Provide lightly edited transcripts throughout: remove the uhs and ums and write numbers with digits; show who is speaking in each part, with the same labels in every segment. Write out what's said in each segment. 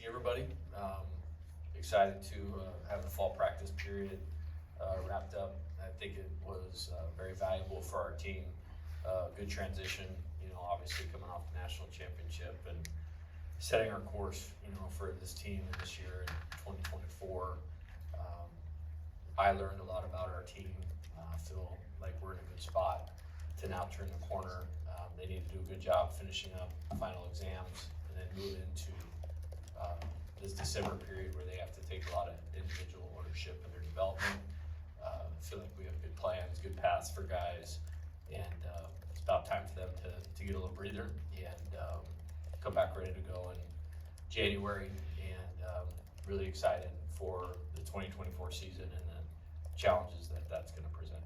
Speaker 1: see everybody. Excited to have the fall practice period wrapped up. I think it was very valuable for our team. Good transition, obviously coming off the national championship and setting our course, for this team and this year in 2024. I learned a lot about our team. I feel like we're in a good spot to now turn the corner. They need to do a good job finishing up final exams and then move into this December period where they have to take a lot of individual ownership in their development. I feel like we have good plans, good paths for guys, and it's about time for them to get a little breather and come back ready to go in January. And really excited for the 2024 season and the challenges that's going to present.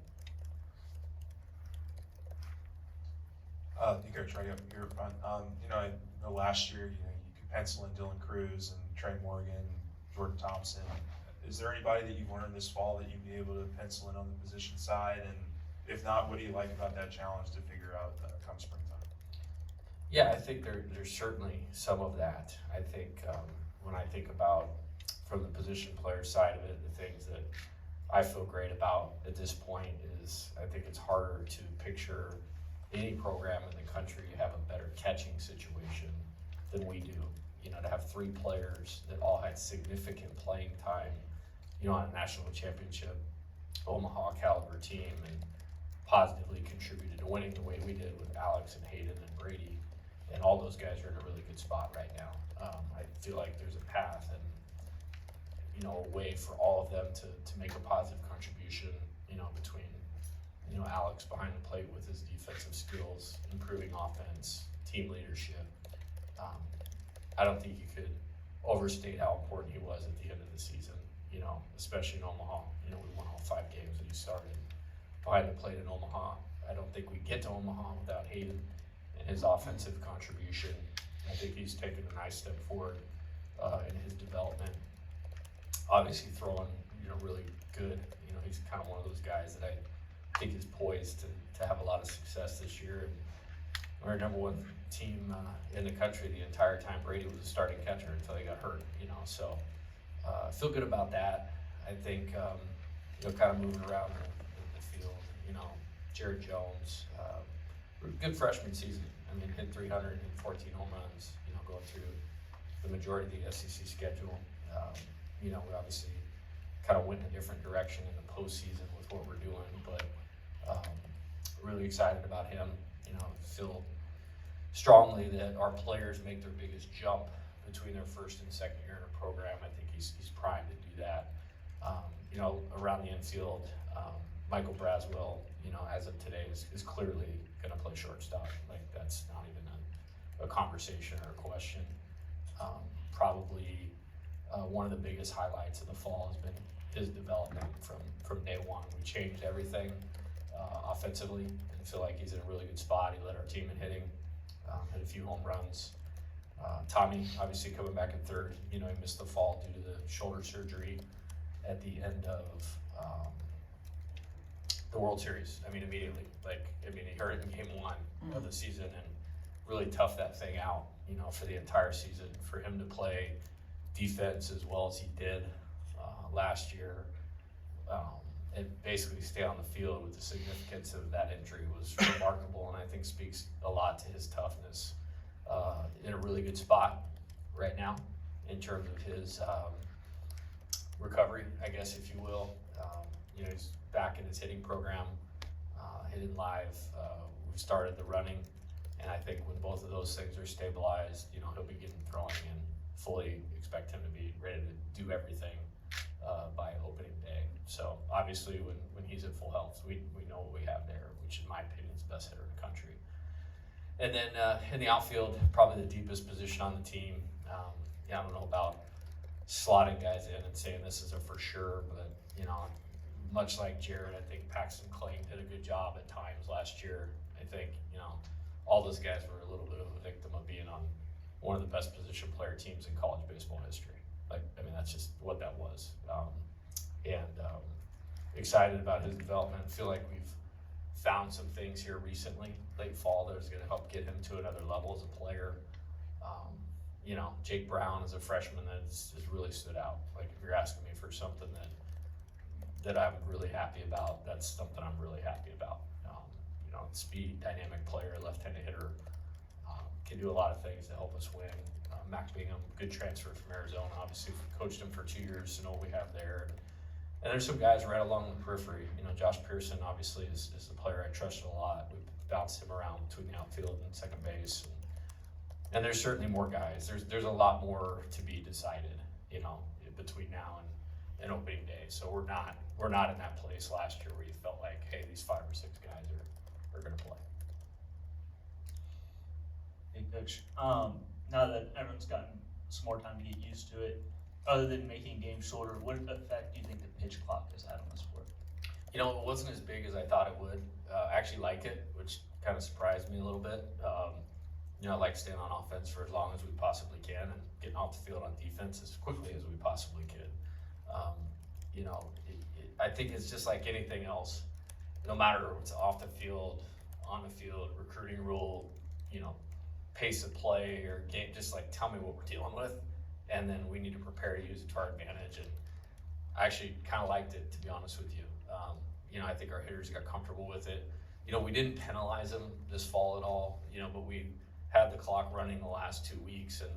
Speaker 2: You guys right up here front. I know last year, you could pencil in Dylan Cruz and Trey Morgan, Jordan Thompson. Is there anybody that you've learned this fall that you'd be able to pencil in on the position side? And if not, what do you like about that challenge to figure out come springtime?
Speaker 1: Yeah, I think there's certainly some of that. I think when I think about from the position player side of it, the things that I feel great about at this point is I think it's harder to picture any program in the country have a better catching situation than we do. To have three players that all had significant playing time, on a national championship, Omaha caliber team, and positively contributed to winning the way we did with Alex and Hayden and Brady. And all those guys are in a really good spot right now. I feel like there's a path and, a way for all of them to make a positive contribution, between, Alex behind the plate with his defensive skills, improving offense, team leadership. I don't think you could overstate how important he was at the end of the season, especially in Omaha. We won all 5 games that he started behind the plate in Omaha. I don't think we get to Omaha without Hayden and his offensive contribution. I think he's taken a nice step forward in his development. Obviously throwing, really good. He's kind of one of those guys that I think is poised to have a lot of success this year. And we're number one team in the country the entire time Brady was a starting catcher until he got hurt, so I feel good about that. I think, kind of moving around the field, Jared Jones, good freshman season. Hit 314 home runs, going through the majority of the SEC schedule. We obviously kind of went in a different direction in the postseason with what we're doing, but really excited about him. Feel strongly that our players make their biggest jump between their first and second year in a program. I think he's primed to do that. Around the infield, Michael Braswell, as of today, is clearly going to play shortstop. Like, that's not even a conversation or a question. Probably one of the biggest highlights of the fall has been his development from day one. We changed everything offensively and feel like he's in a really good spot. He led our team in hitting, hit a few home runs. Tommy, obviously coming back in third, he missed the fall due to the shoulder surgery at the end of the World Series. Immediately. He hurt it in game 1 of the season and really toughed that thing out, for the entire season. For him to play defense as well as he did last year, and basically stay on the field with the significance of that injury was remarkable, and I think speaks a lot to his toughness. In a really good spot right now in terms of his recovery, I guess, if you will. He's back in his hitting program, hitting live. We started the running, and I think when both of those things are stabilized, he'll be getting throwing, and fully expect him to be ready to do everything by opening day. So obviously when he's at full health, we know what we have there, which in my opinion is the best hitter in the country. And then in the outfield, probably the deepest position on the team. I don't know about slotting guys in and saying this is a for sure, but much like Jared, I think Paxton Clayton did a good job at times last year. I think all those guys were a little bit of a victim of being on one of the best position player teams in college baseball history. That's just what that was. Excited about his development. I feel like we've found some things here recently, late fall, that is going to help get him to another level as a player. Jake Brown is a freshman that has really stood out. Like if you're asking me for something that I'm really happy about, that's something I'm really happy about. Speed, dynamic player, left-handed hitter, can do a lot of things to help us win. Mac Bingham, good transfer from Arizona. Obviously, coached him for 2 years to know what we have there. And there's some guys right along the periphery. Josh Pearson obviously is a player I trusted a lot. We bounced him around between the outfield and second base. And there's certainly more guys. There's a lot more to be decided, between now and opening day. So we're not in that place last year where you felt like, hey, these 5 or 6 guys are going to play.
Speaker 3: Hey, Coach. Now that everyone's gotten some more time to get used to it, other than making games shorter, what effect do you think the pitch clock has had on the sport?
Speaker 1: It wasn't as big as I thought it would. I actually like it, which kind of surprised me a little bit. I like staying on offense for as long as we possibly can and getting off the field on defense as quickly as we possibly could. I think it's just like anything else. No matter what's off the field, on the field, recruiting rule, pace of play or game, just like tell me what we're dealing with, and then we need to prepare to use it to our advantage. And I actually kind of liked it, to be honest with you. I think our hitters got comfortable with it. We didn't penalize them this fall at all, but we had the clock running the last 2 weeks, and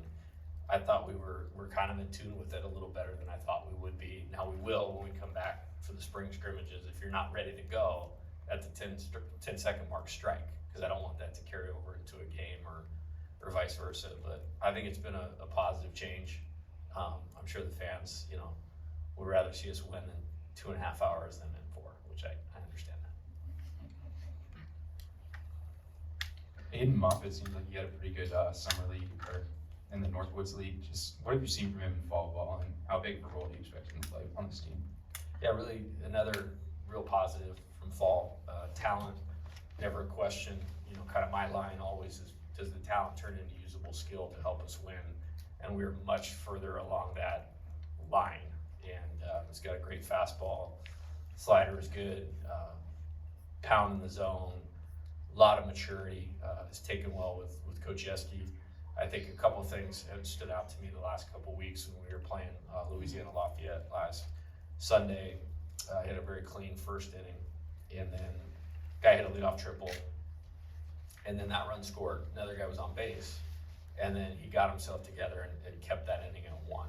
Speaker 1: I thought we're kind of in tune with it a little better than I thought we would be. Now we will when we come back for the spring scrimmages. If you're not ready to go at the 10-second mark, strike, because I don't want that to carry over into a game or vice versa. But I think it's been a positive change. I'm sure the fans, would rather see us win in 2.5 hours than in 4, which I understand that.
Speaker 4: Aiden Moffitt seems like he had a pretty good summer league or in the Northwoods League. Just what have you seen from him in fall ball, and how big of a role do you expect him to play on this team?
Speaker 1: Yeah, really another real positive from fall. Talent, never a question. Kind of my line always is, does the talent turn into usable skill to help us win? And we're much further along that line. And he's got a great fastball. Slider is good. Pound in the zone. A lot of maturity. Has taken well with Coach Yeski. I think a couple of things have stood out to me the last couple of weeks when we were playing Louisiana Lafayette last Sunday. Hit a very clean first inning, and then guy hit a leadoff triple, and then that run scored. Another guy was on base, and then he got himself together and kept that inning at 1,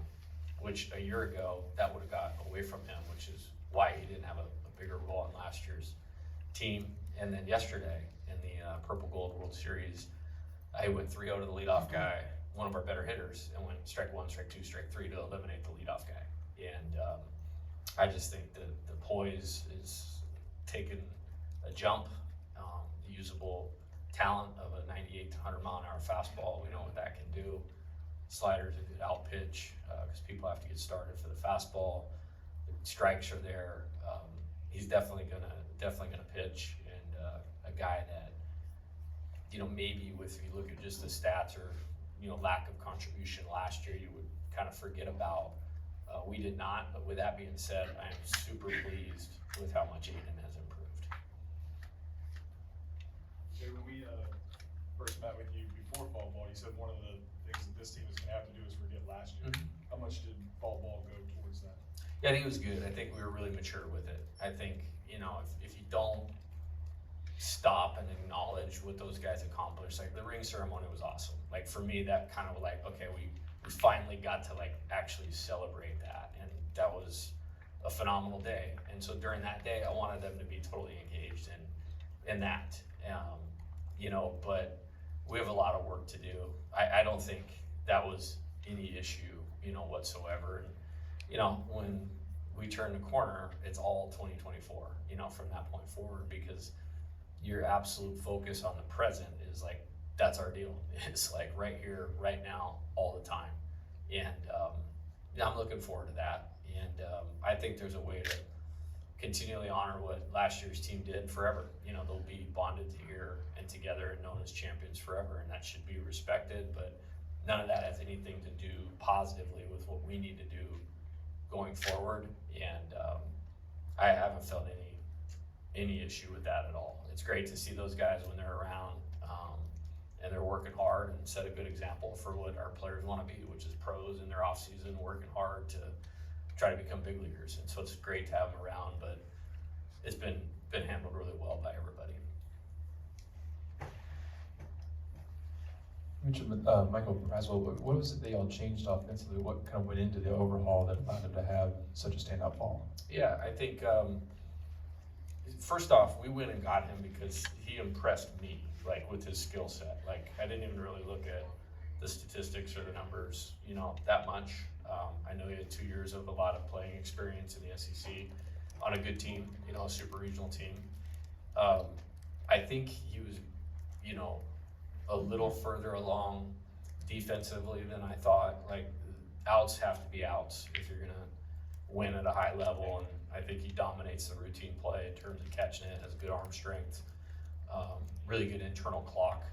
Speaker 1: which a year ago that would have got away from him, which is why he didn't have a bigger role in last year's team. And then yesterday in the Purple Gold World Series, I went 3-0 to the leadoff guy, one of our better hitters, and went strike 1, strike 2, strike 3 to eliminate the leadoff guy. And I just think the poise is taking a jump. The usable talent of a 98 to 100 mile an hour fastball, we know what that can do. Slider's a good out pitch because people have to get started for the fastball. The strikes are there. He's definitely gonna pitch, and a guy that maybe if you look at just the stats or lack of contribution last year, you would kind of forget about. We did not, but with that being said, I am super pleased with how much Aiden has improved.
Speaker 5: Jay, when we first met with you before fall ball, you said one of the things that this team is going to have to do is forget last year.
Speaker 1: Mm-hmm.
Speaker 5: How much did fall ball go towards that?
Speaker 1: Yeah, I think it was good. I think we were really mature with it. I think, if you don't stop and acknowledge what those guys accomplished, like the ring ceremony was awesome. Like for me, that kind of okay, we finally got to actually celebrate that, and that was a phenomenal day. And so during that day, I wanted them to be totally engaged in that, but we have a lot of work to do. I don't think that was any issue, whatsoever. And, when we turn the corner, it's all 2024, from that point forward, because your absolute focus on the present is that's our deal. It's right here, right now, all the time. And I'm looking forward to that. And I think there's a way to continually honor what last year's team did forever. They'll be bonded here and together and known as champions forever, and that should be respected. But none of that has anything to do positively with what we need to do going forward. And I haven't felt any issue with that at all. It's great to see those guys when they're around. and they're working hard and set a good example for what our players want to be, which is pros in their off season, working hard to try to become big leaguers. And so it's great to have them around, but it's been handled really well by everybody.
Speaker 6: You mentioned Michael Braswell. What was it they all changed offensively? What kind of went into the overhaul that allowed him to have such a standout fall?
Speaker 1: Yeah, I think first off, we went and got him because he impressed me, like with his skill set. Like I didn't even really look at the statistics or the numbers, that much. I know he had 2 years of a lot of playing experience in the SEC on a good team, a super regional team. I think he was, a little further along defensively than I thought. Like outs have to be outs if you're gonna win at a high level, and I think he dominates the routine play in terms of catching it, has good arm strength, really good internal clock,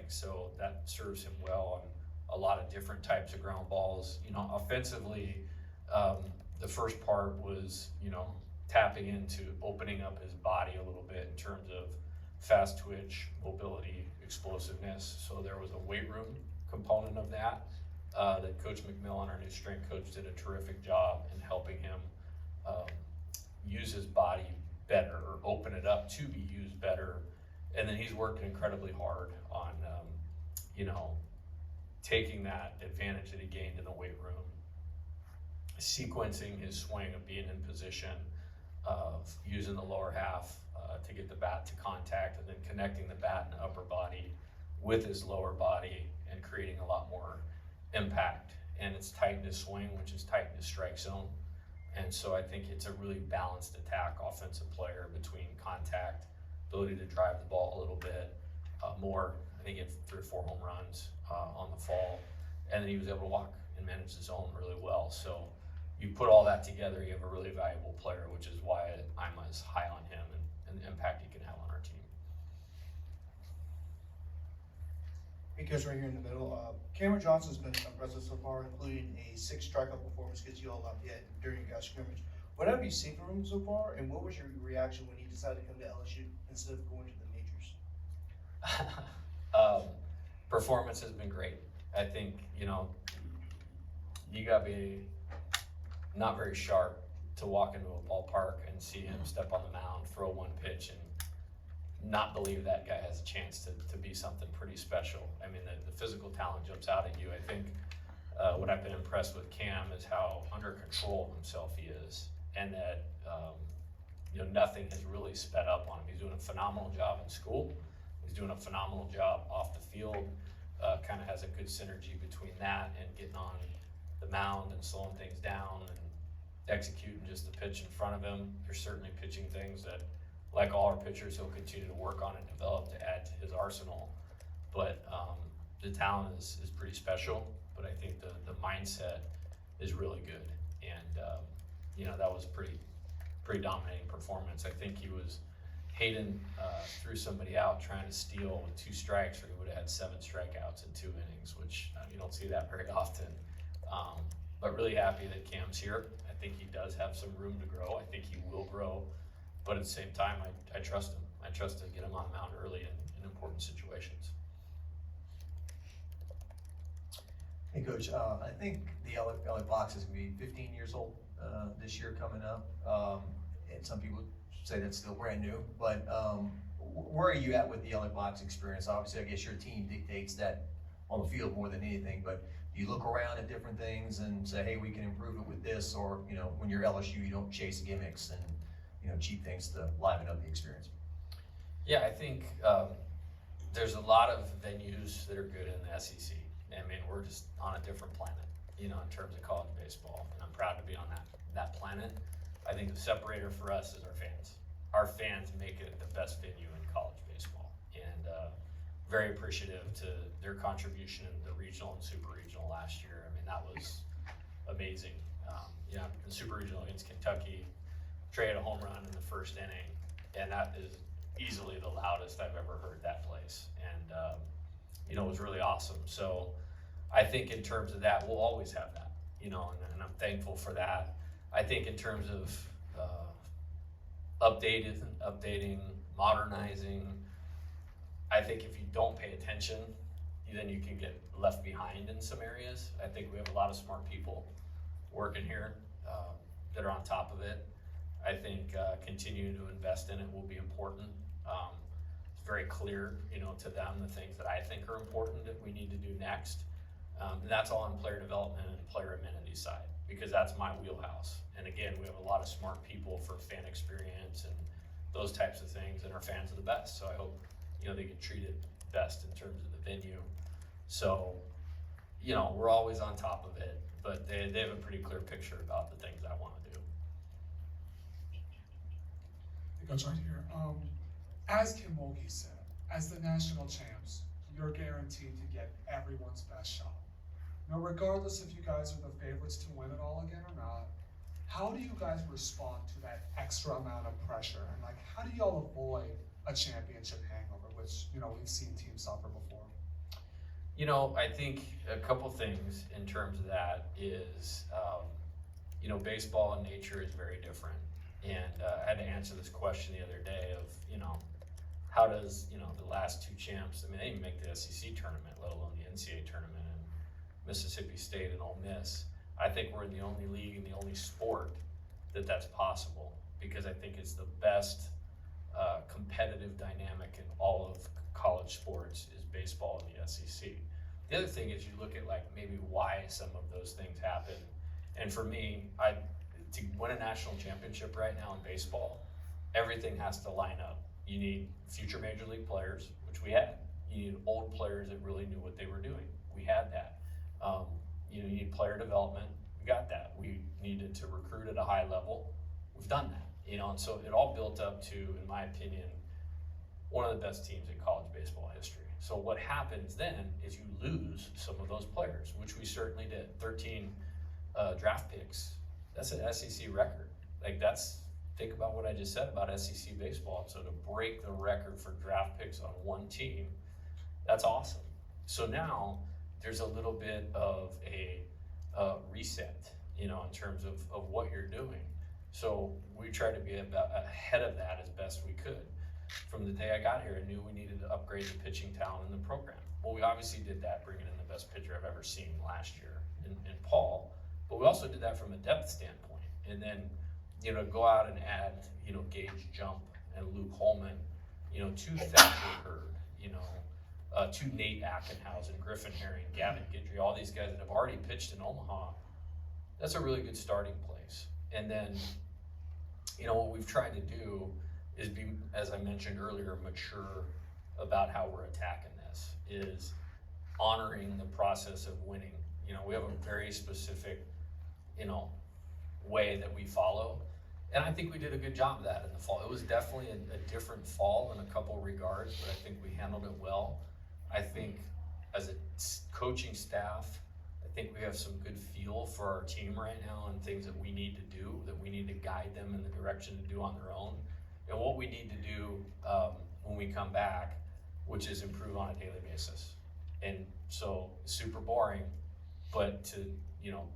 Speaker 1: so that serves him well on a lot of different types of ground balls. Offensively, the first part was, tapping into opening up his body a little bit in terms of fast twitch, mobility, explosiveness. So there was a weight room component of that Coach McMillan, our new strength coach, did a terrific job in helping him use his body better, or open it up to be used better. And then he's worked incredibly hard on, taking that advantage that he gained in the weight room, sequencing his swing of being in position, of using the lower half to get the bat to contact, and then connecting the bat and upper body with his lower body and creating a lot more impact. And it's tight in his swing, which is tight in his strike zone. And so I think it's a really balanced attack offensive player between contact, ability to drive the ball a little bit more. I think he had 3 or 4 home runs on the fall, and then he was able to walk and manage the zone really well. So you put all that together, you have a really valuable player, which is why I'm as high on him and the impact he can have on our team.
Speaker 7: Because right here in the middle, Cameron Johnson's been impressive so far, including a 6 strikeout performance against you all out yet during your guys' scrimmage. What have you seen from him so far, and what was your reaction when he decided to come to LSU instead of going to the majors?
Speaker 1: Performance has been great. I think, you gotta be not very sharp to walk into a ballpark and see him step on the mound, throw one pitch, and not believe that guy has a chance to be something pretty special. I mean, the physical talent jumps out at you. I think what I've been impressed with Cam is how under control of himself he is, and that nothing has really sped up on him. He's doing a phenomenal job in school. He's doing a phenomenal job off the field. Kind of has a good synergy between that and getting on the mound and slowing things down and executing just the pitch in front of him. There's certainly pitching things that, like all our pitchers, he'll continue to work on and develop to add to his arsenal. But the talent is pretty special, but I think the mindset is really good. And, that was pretty dominating performance. I think he was, Hayden threw somebody out trying to steal with 2 strikes, or he would have had 7 strikeouts in 2 innings, which you don't see that very often. But really happy that Cam's here. I think he does have some room to grow. I think he will grow. But at the same time, I trust him. I trust to get him on the mound early in important situations.
Speaker 8: Hey, Coach, I think the LA Box is going to be 15 years old this year coming up. And some people say that's still brand new. But where are you at with the LA Box experience? Obviously, I guess your team dictates that on the field more than anything. But do you look around at different things and say, hey, we can improve it with this? Or, when you're LSU, you don't chase gimmicks and cheap things to liven up the experience?
Speaker 1: Yeah, I think there's a lot of venues that are good in the SEC. I mean, we're just on a different planet, in terms of college baseball, and I'm proud to be on that planet. I think the separator for us is our fans. Our fans make it the best venue in college baseball, and very appreciative to their contribution in the regional and super regional last year. I mean, that was amazing. In super regional against Kentucky, Trey had a home run in the first inning, and that is easily the loudest I've ever heard that place. And, it was really awesome. So I think in terms of that, we'll always have that, and I'm thankful for that. I think in terms of updating, modernizing, I think if you don't pay attention, then you can get left behind in some areas. I think we have a lot of smart people working here that are on top of it. I think continuing to invest in it will be important. It's very clear, to them the things that I think are important that we need to do next. And that's all on player development and player amenity side, because that's my wheelhouse. And again, we have a lot of smart people for fan experience and those types of things, and are fans of the best. So I hope, they get treated best in terms of the venue. So, we're always on top of it, but they have a pretty clear picture about the things I want to do.
Speaker 9: It goes right here. As Kim Mulkey said, as the national champs, you're guaranteed to get everyone's best shot. Now, regardless if you guys are the favorites to win it all again or not, how do you guys respond to that extra amount of pressure? And how do y'all avoid a championship hangover, which, we've seen teams suffer before?
Speaker 1: I think a couple things in terms of that is, baseball in nature is very different. And I had to answer this question the other day of, how does, the last two champs, they didn't even make the SEC tournament, let alone the NCAA tournament, and Mississippi State and Ole Miss. I think we're in the only league and the only sport that's possible, because I think it's the best competitive dynamic in all of college sports is baseball in the SEC. The other thing is you look at maybe why some of those things happen. And for me, to win a national championship right now in baseball, everything has to line up. You need future major league players, which we had. You need old players that really knew what they were doing. We had that. You need player development. We got that. We needed to recruit at a high level. We've done that. And so it all built up to, in my opinion, one of the best teams in college baseball history. So what happens then is you lose some of those players, which we certainly did. 13 draft picks. That's an SEC record. Think about what I just said about SEC baseball. So to break the record for draft picks on one team, that's awesome. So now there's a little bit of a reset, in terms of what you're doing. So we try to be ahead of that as best we could. From the day I got here, I knew we needed to upgrade the pitching talent in the program. Well, we obviously did that, bringing in the best pitcher I've ever seen last year in Paul. But we also did that from a depth standpoint. And then, go out and add, Gage Jump and Luke Holman, two Thatcher Hurd, two Nate Ackenhausen, Griffin Herring, Gavin Guidry, all these guys that have already pitched in Omaha. That's a really good starting place. And then, what we've tried to do is be, as I mentioned earlier, mature about how we're attacking this, is honoring the process of winning. We have a very specific, way that we follow. And I think we did a good job of that in the fall. It was definitely a different fall in a couple regards, but I think we handled it well. I think as a coaching staff, I think we have some good feel for our team right now and things that we need to do, that we need to guide them in the direction to do on their own. And what we need to do when we come back, which is improve on a daily basis. And so super boring, but to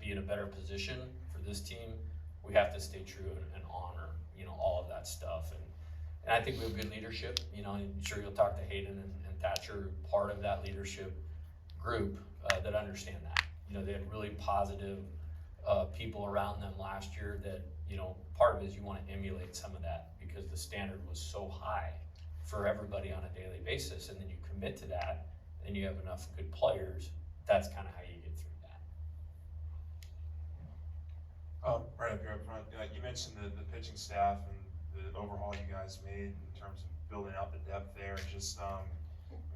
Speaker 1: be in a better position for this team, we have to stay true and honor all of that stuff. And I think we have good leadership. I'm sure you'll talk to Hayden and Thatcher, part of that leadership group that understand that. They had really positive people around them last year that, part of it is you want to emulate some of that, because the standard was so high for everybody on a daily basis, and then you commit to that, and you have enough good players. That's kind of how you get through that.
Speaker 2: Right up here up front, you mentioned the pitching staff and the overhaul you guys made in terms of building out the depth there. Just,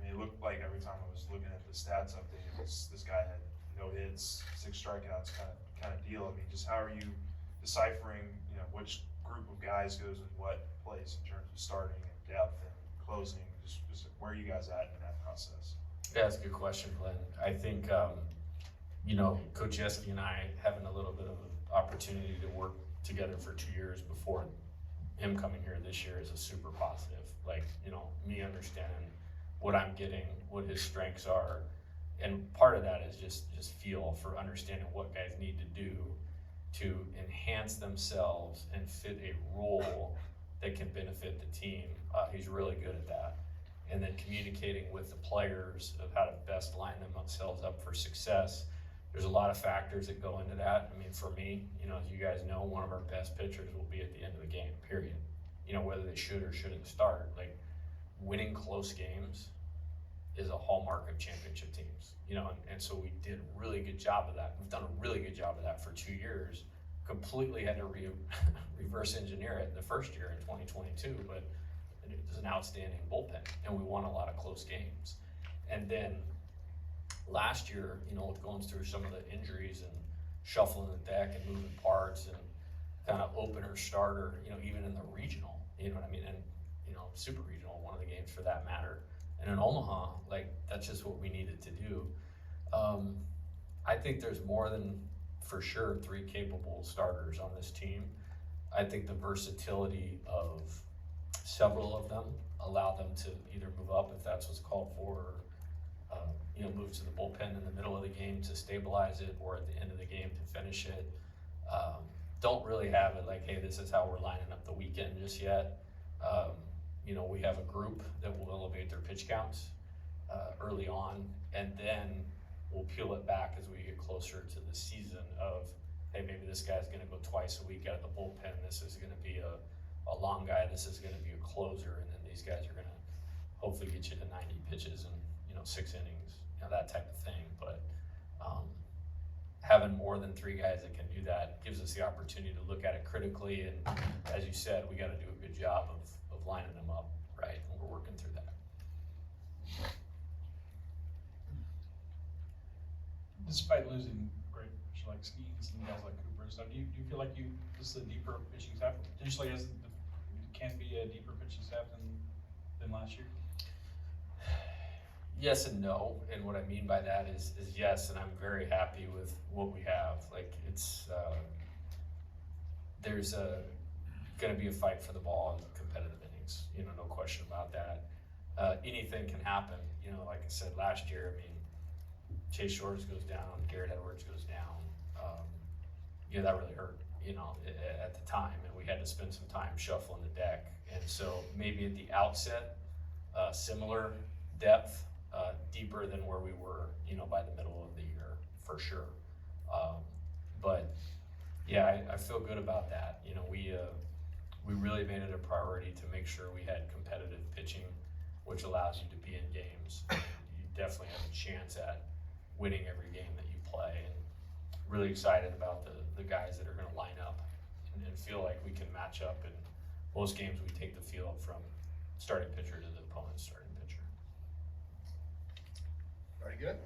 Speaker 2: it looked like every time I was looking at the stats update, this guy had no hits, 6 strikeouts kind of deal. Just how are you deciphering, which group of guys goes in what place in terms of starting and depth and closing? Just where are you guys at in that process?
Speaker 1: Yeah, that's a good question, Glenn. I think, Coach Yeski and I having a little bit of an opportunity to work together for 2 years before him coming here this year is a super positive. Me understanding what I'm getting, what his strengths are, and part of that is just feel for understanding what guys need to do to enhance themselves and fit a role that can benefit the team. He's really good at that. and then communicating with the players of how to best line themselves up for success. There's a lot of factors that go into that. I mean, for me, you know, as you guys know, one of our best pitchers will be at the end of the game, period. You know, whether they should or shouldn't start. Like, winning close games is a hallmark of championship teams, you know, and so we did a really good job of that. We've done a really good job of that for 2 years. Completely had to reverse engineer it the first year in 2022, but it was an outstanding bullpen, and we won a lot of close games. And then last year, you know, with going through some of the injuries and shuffling the deck and moving parts and kind of opener starter, you know, even in the regional, you know what I mean, and you know, super regional, one of the games for that matter. And in Omaha, like, that's just what we needed to do. I think there's more than, for sure, 3 capable starters on this team. I think the versatility of several of them allow them to either move up if that's what's called for, or you know, move to the bullpen in the middle of the game to stabilize it, or at the end of the game to finish it. Don't really have it like, hey, this is how we're lining up the weekend just yet. You know, we have a group that will elevate their pitch counts early on, and then we'll peel it back as we get closer to the season of, hey, maybe this guy's gonna go twice a week out of the bullpen, this is gonna be a long guy, this is gonna be a closer, and then these guys are gonna hopefully get you to 90 pitches and, you know, 6 innings, you know, that type of thing. But having more than 3 guys that can do that gives us the opportunity to look at it critically, and as you said, we gotta do a good job of lining them up right, and we're working through that.
Speaker 5: Despite losing great pitchers like Skeens and guys like Cooper and stuff, do you feel like this is a deeper pitching staff, potentially can be a deeper pitching staff than last year?
Speaker 1: Yes and no, and what I mean by that is yes, and I'm very happy with what we have. Like, it's there's gonna be a fight for the ball in competitive innings, you know, no question about that. Anything can happen, you know, like I said last year, I mean, Chase Shores goes down, Garrett Edwards goes down. You know, that really hurt, you know, at the time, and we had to spend some time shuffling the deck. And so maybe at the outset, similar depth, deeper than where we were, you know, by the middle of the year, for sure. But yeah, I feel good about that. You know, we really made it a priority to make sure we had competitive pitching, which allows you to be in games. You definitely have a chance at winning every game that you play, and really excited about the guys that are going to line up and feel like we can match up. In most games, we take the field from starting pitcher to the opponent's starting pitcher.
Speaker 7: Very good.